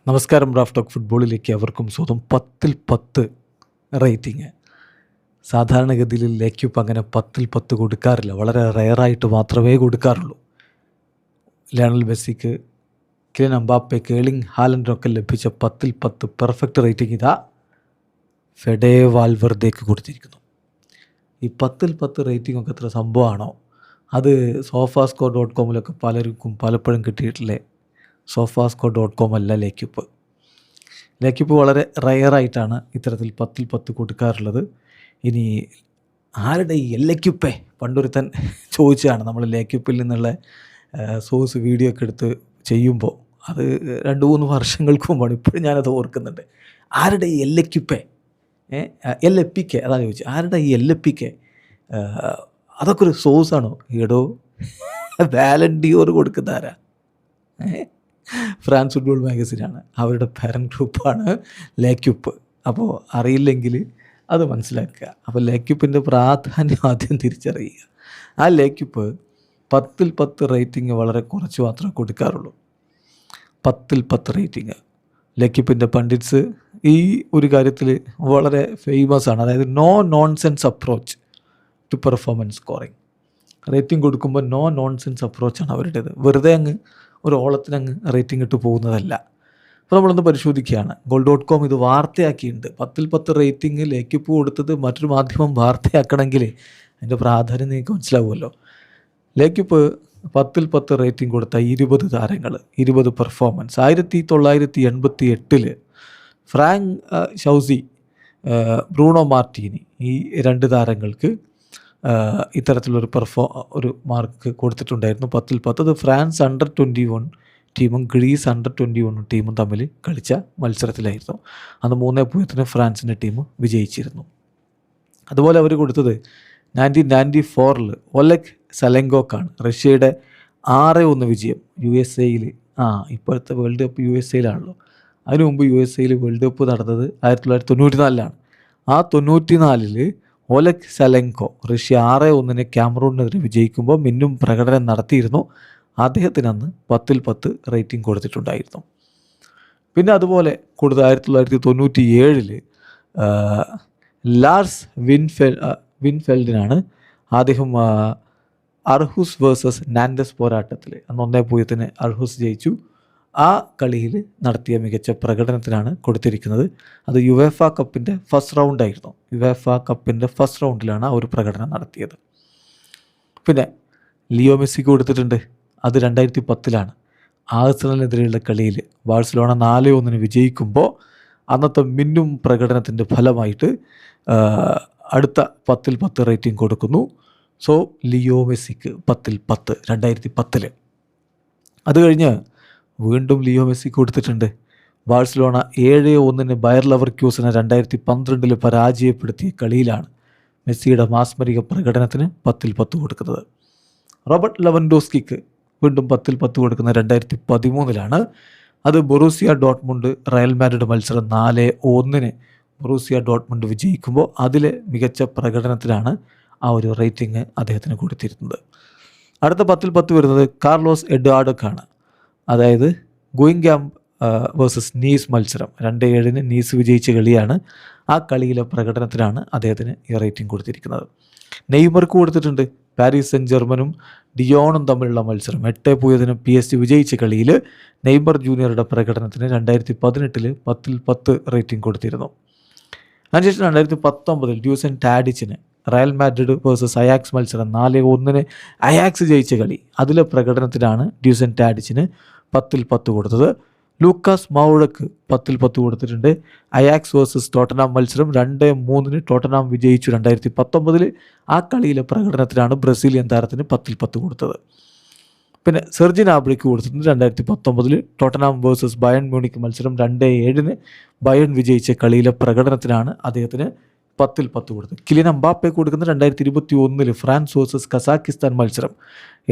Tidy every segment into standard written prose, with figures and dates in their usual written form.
നമസ്കാരം. Raf talk ഫുട്ബോളിലേക്ക് അവർക്കും സ്വന്തം 10-10 റേറ്റിംഗ്. സാധാരണഗതിയിൽ ലേക്യൂപ്പ് അങ്ങനെ 10-10 കൊടുക്കാറില്ല, വളരെ റെയറായിട്ട് മാത്രമേ കൊടുക്കാറുള്ളൂ. ലയണൽ മെസ്സിക്ക്, കിലിയൻ എംബാപ്പയ്ക്ക്, എർലിംഗ് ഹാലൻഡിനൊക്കെ ലഭിച്ച 10-10 പെർഫെക്റ്റ് റേറ്റിംഗ് ഇതാ ഫെഡേ വാൽവെർദേക്ക് കൊടുത്തിരിക്കുന്നു. ഈ 10-10 റേറ്റിംഗ് ഒക്കെ എത്ര സംഭവമാണോ? അത് SofaScore.com പലർക്കും പലപ്പോഴും കിട്ടിയിട്ടില്ലേ. SofaScore.com അല്ല ലേക്യൂപ്പ്. വളരെ റെയറായിട്ടാണ് ഇത്തരത്തിൽ 10-10 കൊടുക്കാറുള്ളത്. ഇനി ആരുടെ ഈ ലേക്യൂപ്പേ പണ്ടൊരുത്തൻ ചോദിച്ചതാണ്. നമ്മൾ ലേക്യൂപ്പിൽ നിന്നുള്ള സോഴ്സ് വീഡിയോ ഒക്കെ എടുത്ത് ചെയ്യുമ്പോൾ അത് 2-3 വർഷങ്ങൾക്ക് മുമ്പാണ്. ഇപ്പോഴും ഞാനത് ഓർക്കുന്നുണ്ട്. ആരുടെ ഈ ലേക്യൂപ്പേ, LAPK അതാണ് ചോദിച്ചത്. ആരുടെ ഈ LAPK? അതൊക്കെ ഒരു സോഴ്സാണോ? ഈടോ വാലണ്ടിയോർ കൊടുക്കുന്ന ആരാ? ഫ്രാൻസ് ഫുട്ബോൾ മാഗസിനാണ്, അവരുടെ പാരൻറ്റ് ഗ്രൂപ്പാണ് ലേക്യൂപ്പ്. അപ്പോൾ അറിയില്ലെങ്കിൽ അത് മനസ്സിലാക്കുക. അപ്പോൾ ലേക്യൂപ്പിൻ്റെ പ്രാധാന്യം ആദ്യം തിരിച്ചറിയുക. ആ ലേക്യൂപ്പ് 10-10 റേറ്റിംഗ് വളരെ കുറച്ച് മാത്രമേ കൊടുക്കാറുള്ളൂ. 10-10 റേറ്റിംഗ്. ലേക്യൂപ്പിൻ്റെ പണ്ഡിറ്റ്സ് ഈ ഒരു കാര്യത്തിൽ വളരെ ഫേമസ് ആണ്. അതായത് no nonsense approach to performance scoring. Rating കൊടുക്കുമ്പോൾ നോ നോൺസെൻസ് അപ്രോച്ചാണ് അവരുടേത്. വെറുതെ അങ്ങ് ഒരു ഓളത്തിനങ്ങ് റേറ്റിംഗ് ഇട്ട് പോകുന്നതല്ല. അപ്പോൾ നമ്മളൊന്ന് പരിശോധിക്കുകയാണ്. Goal.com ഇത് വാർത്തയാക്കിയിട്ടുണ്ട്. 10-10 റേറ്റിംഗ് ലേക്യൂപ്പ് കൊടുത്തത് മറ്റൊരു മാധ്യമം വാർത്തയാക്കണമെങ്കിൽ അതിൻ്റെ പ്രാധാന്യം നിങ്ങൾക്ക് മനസ്സിലാവുമല്ലോ. ലേക്യൂപ്പ് 10-10 റേറ്റിംഗ് കൊടുത്ത 20 താരങ്ങൾ, 20 പെർഫോമൻസ്. 1988 ഫ്രാങ്ക് ഷൗസി, ബ്രൂണോ മാർട്ടീനി, ഈ 2 താരങ്ങൾക്ക് ഇത്തരത്തിലൊരു ഒരു മാർക്ക് കൊടുത്തിട്ടുണ്ടായിരുന്നു 10-10. അത് ഫ്രാൻസ് അണ്ടർ-21 ടീമും ഗ്രീസ് അണ്ടർ-21 ടീമും തമ്മിൽ കളിച്ച മത്സരത്തിലായിരുന്നു. അന്ന് 3-0 ഫ്രാൻസിൻ്റെ ടീം വിജയിച്ചിരുന്നു. അതുപോലെ അവർ കൊടുത്തത് 1994 ഒലെഗ് സെലങ്കോക്കാണ്. റഷ്യയുടെ 6-1 വിജയം USA-യിൽ. ഇപ്പോഴത്തെ വേൾഡ് കപ്പ് USA-യിലാണല്ലോ. അതിനു മുമ്പ് USA-യിൽ വേൾഡ് കപ്പ് നടന്നത് 1994 ആ 94 ഒലെഗ് സെലങ്കോ റഷ്യ 6-1 ക്യാമറൂണിനെതിരെ വിജയിക്കുമ്പോൾ മിന്നും പ്രകടനം നടത്തിയിരുന്നു. അദ്ദേഹത്തിന് അന്ന് 10-10 റേറ്റിംഗ് കൊടുത്തിട്ടുണ്ടായിരുന്നു. പിന്നെ അതുപോലെ കൊടുത്ത 1997 ലാർസ് വിൻഫെൽഡിനാണ്. അദ്ദേഹം അർഹുസ് വേഴ്സസ് നാൻഡസ് പോരാട്ടത്തിൽ അന്ന് 1-0 അർഹുസ് ജയിച്ചു. ആ കളിയിൽ നടത്തിയ മികച്ച പ്രകടനത്തിനാണ് കൊടുത്തിരിക്കുന്നത്. അത് യുവേഫ കപ്പിൻ്റെ ഫസ്റ്റ് റൗണ്ടായിരുന്നു. യുവേഫ കപ്പിൻ്റെ ഫസ്റ്റ് റൗണ്ടിലാണ് ആ ഒരു പ്രകടനം നടത്തിയത്. പിന്നെ ലിയോ മെസ്സിക്ക് കൊടുത്തിട്ടുണ്ട്. അത് 2010 ആഴ്സണലിനെതിരെയുള്ള കളിയിൽ ബാഴ്സലോണ 4-1 വിജയിക്കുമ്പോൾ അന്നത്തെ മിന്നും പ്രകടനത്തിൻ്റെ ഫലമായിട്ട് അടുത്ത 10-10 റേറ്റിംഗ് കൊടുക്കുന്നു. സോ ലിയോ മെസ്സിക്ക് 10-10 2010. അത് കഴിഞ്ഞ് വീണ്ടും ലിയോ മെസ്സിക്ക് കൊടുത്തിട്ടുണ്ട്. ബാഴ്സലോണ 7-1 ബയർ ലെവർക്യൂസനെ 2012 പരാജയപ്പെടുത്തിയ കളിയിലാണ് മെസ്സിയുടെ മാസ്മരിക പ്രകടനത്തിന് 10-10 കൊടുക്കുന്നത്. റോബർട്ട് ലെവൻഡോസ്കിക്ക് വീണ്ടും 10-10 കൊടുക്കുന്നത് 2013. അത് ബൊറൂസിയ ഡോട്ട്മുണ്ട് റയൽ മാഡ്രിഡ് മത്സരം 4-1 ബൊറൂസിയ ഡോട്ട്മുണ്ട് വിജയിക്കുമ്പോൾ അതിലെ മികച്ച പ്രകടനത്തിലാണ് ആ ഒരു റേറ്റിംഗ് അദ്ദേഹത്തിന് കൊടുത്തിരുന്നത്. അടുത്ത 10-10 വരുന്നത് കാർലോസ് എഡ്വാർഡോക്കാണ്. അതായത് ഗുയിങ്കാം വേഴ്സസ് നീസ് മത്സരം 2-7 നീസ് വിജയിച്ച കളിയാണ്. ആ കളിയിലെ പ്രകടനത്തിനാണ് അദ്ദേഹത്തിന് ഈ റേറ്റിംഗ് കൊടുത്തിരിക്കുന്നത്. നെയ്മർക്ക് കൊടുത്തിട്ടുണ്ട്. പാരീസ് സെൻ ജർമ്മനും ഡിയോണും തമ്മിലുള്ള മത്സരം 8-0 PSG വിജയിച്ച കളിയിൽ നെയ്മർ ജൂനിയറുടെ പ്രകടനത്തിന് 2018 10-10 റേറ്റിംഗ് കൊടുത്തിരുന്നു. അതിനുശേഷം 2019 ഡ്യൂസൻ ടാഡിച്ചിന് റയൽ മാഡ്രിഡ് വേഴ്സസ് അയാക്സ് മത്സരം 4-1 അയാക്സ് ജയിച്ച കളി, അതിലെ പ്രകടനത്തിനാണ് ഡ്യൂസൻ ടാഡിച്ചിന് 10-10 കൊടുത്തത്. ലൂക്കാസ് മൗഴക്ക് 10-10 കൊടുത്തിട്ടുണ്ട്. അയാക്സ് വേഴ്സസ് ടോട്ടനാം മത്സരം 2-3 ടോട്ടനാം വിജയിച്ചു 2019. ആ കളിയിലെ പ്രകടനത്തിനാണ് ബ്രസീലിയൻ താരത്തിന് 10-10 കൊടുത്തത്. പിന്നെ സെർജി നാബ്രിക്ക് കൊടുത്തിട്ടുണ്ട് 2019 ടോട്ടനാം വേഴ്സസ് ബയൺ മ്യൂണിക്ക് മത്സരം 2-7 ബയൺ വിജയിച്ച കളിയിലെ പ്രകടനത്തിനാണ് അദ്ദേഹത്തിന് 10-10 കൊടുത്തത്. കിലിയൻ എംബാപ്പെ കൊടുക്കുന്നത് 2021 ഫ്രാൻസ് വേഴ്സസ് കസാക്കിസ്ഥാൻ മത്സരം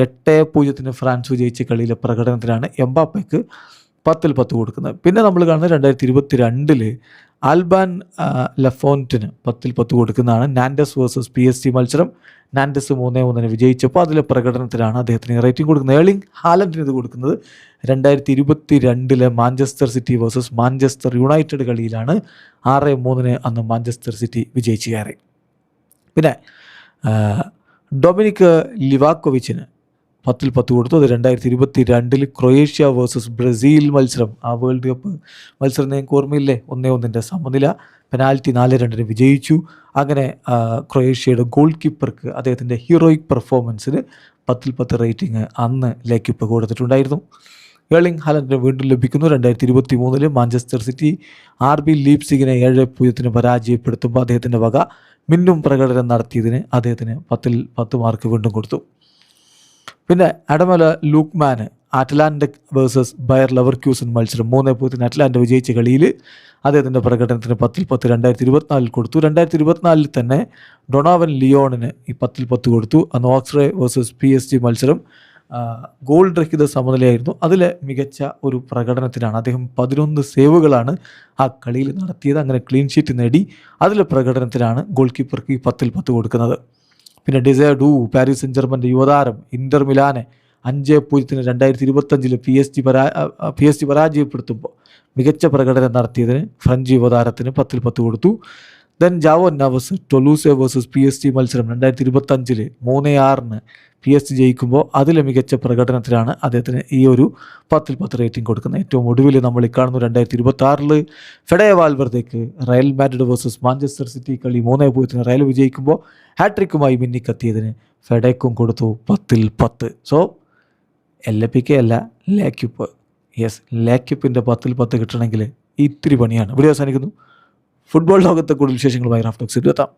8-0 ഫ്രാൻസ് വിജയിച്ച കളിയിലെ പ്രകടനത്തിനാണ് എംബാപ്പയ്ക്ക് 10-10 കൊടുക്കുന്നത്. പിന്നെ നമ്മൾ കാണുന്നത് 2022 ആൽബാൻ ലഫോൺറ്റിന് 10-10 കൊടുക്കുന്നതാണ്. നാൻഡസ് വേഴ്സസ് PSG മത്സരം നാൻഡസ് 3-3 വിജയിച്ചപ്പോൾ അതിലെ പ്രകടനത്തിലാണ് അദ്ദേഹത്തിന് റേറ്റിംഗ് കൊടുക്കുന്നത്. ഏർലിംഗ് ഹാലൻഡിന് ഇത് കൊടുക്കുന്നത് 2022 Manchester City versus Manchester United കളിയിലാണ്. 6-3 അന്ന് മാഞ്ചസ്റ്റർ സിറ്റി വിജയിച്ച് കയറി. പിന്നെ ഡൊമിനിക് ലിവാക്കോവിച്ചിന് 10-10 കൊടുത്തു. അത് 2022 ക്രൊയേഷ്യ വേഴ്സസ് ബ്രസീൽ മത്സരം, ആ വേൾഡ് കപ്പ് മത്സരം നിങ്ങൾക്ക് ഓർമ്മയില്ലേ? 1-1 സമനില, പെനാൽറ്റി 4-2 വിജയിച്ചു. അങ്ങനെ ക്രൊയേഷ്യയുടെ ഗോൾ കീപ്പർക്ക് അദ്ദേഹത്തിൻ്റെ ഹീറോയിക് പെർഫോമൻസിന് 10-10 റേറ്റിംഗ് അന്ന് ലേക്കിപ്പ് കൊടുത്തിട്ടുണ്ടായിരുന്നു. ഏർലിംഗ് ഹാലൻഡിന് വീണ്ടും ലഭിക്കുന്നു. 2023 മാഞ്ചസ്റ്റർ സിറ്റി RB ലീപ്സിഗിനെ 7-0 പരാജയപ്പെടുത്തുമ്പോൾ അദ്ദേഹത്തിൻ്റെ വക മിന്നും പ്രകടനം നടത്തിയതിന് അദ്ദേഹത്തിന് 10-10 മാർക്ക് വീണ്ടും കൊടുത്തു. പിന്നെ അഡമല ലൂക്മാന് അറ്റ്ലാന്റിക് വേഴ്സസ് ബയർ ലെവർക്യൂസൻ മത്സരം 3-0 അറ്റ്ലാന്റ വിജയിച്ച കളിയിൽ അദ്ദേഹത്തിൻ്റെ പ്രകടനത്തിന് 10-10 2024 കൊടുത്തു. 2024 തന്നെ ഡൊണാവൻ ലിയോണിന് ഈ 10-10 കൊടുത്തു. അന്ന് ഓക്സ്റേ വേഴ്സസ് PSG മത്സരം ഗോൾ രഹിത സമനിലയായിരുന്നു. അതിൽ മികച്ച ഒരു പ്രകടനത്തിനാണ് അദ്ദേഹം 11 സേവുകളാണ് ആ കളിയിൽ നടത്തിയത്. അങ്ങനെ ക്ലീൻ ഷീറ്റ് നേടി. അതിലെ പ്രകടനത്തിനാണ് ഗോൾ കീപ്പർക്ക് ഈ 10-10 കൊടുക്കുന്നത്. പിന്നെ ഡിസയർ ഡൂ പാരീസ് സെൻ ജർമ്മൻ്റെ യുവതാരം ഇന്റർ മിലാനെ 5-0 2025 PSG പരാജയപ്പെടുത്തുമ്പോൾ മികച്ച പ്രകടനം നടത്തിയതിന് ഫ്രഞ്ച് യുവതാരത്തിന് 10-10 കൊടുത്തു. Then Joao Neves Toulouse versus PSG മത്സരം 2025 3-6 PSG ജയിക്കുമ്പോൾ അതിലെ മികച്ച പ്രകടനത്തിലാണ് അദ്ദേഹത്തിന് ഈ ഒരു 10-10 റേറ്റിംഗ് കൊടുക്കുന്നത്. ഏറ്റവും ഒടുവിൽ നമ്മൾ ഈ കാണുന്നു 2026 ഫെഡെ വാൽവർദേക്ക് Real Madrid versus Manchester City കളി 3-0 റയൽ വിജയിക്കുമ്പോൾ ഹാട്രിക്കുമായി മിന്നിക്കത്തിയതിന് ഫെഡേക്കും കൊടുത്തു 10-10. സോ LPK അല്ല, ലേക്യുപ്പ്. യെസ്, ലേക്യുപ്പിൻ്റെ 10-10 കിട്ടണമെങ്കിൽ ഇത്തിരി പണിയാണ്. വീഡിയോ അവസാനിക്കുന്നു. ഫുട്ബോൾ ലോകത്തെ കൂടുതൽ വിശേഷങ്ങളുമായി റാഫ് ടോക്സിൽ എത്താം.